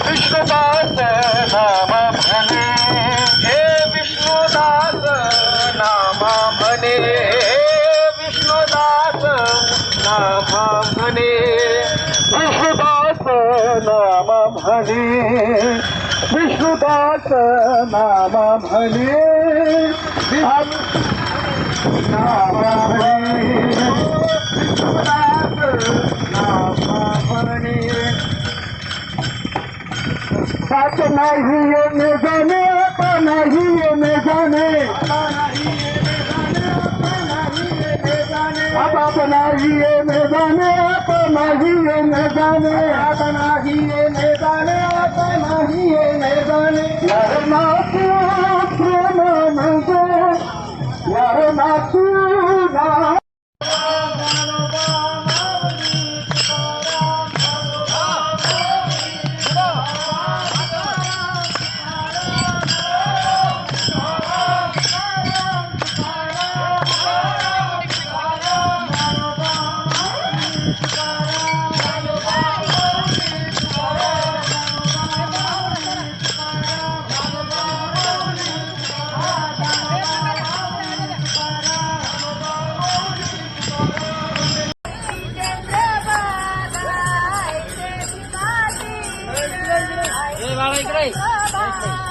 विष्णुदास नाम म्हणे हे विष्णुदास नाम म्हणे विष्णुदास नाम म्हणे विष्णुदास नाम म्हणे विष्णुदास नाम म्हणे बात नहीं ये में जाने आता नहीं ये में जाने बात नहीं ये में जाने आता नहीं ये में जाने बात नहीं ये में जाने आता नहीं ये में जाने यार नाचू प्रेम म्हणजे यार नाचू ना बाबा इकडे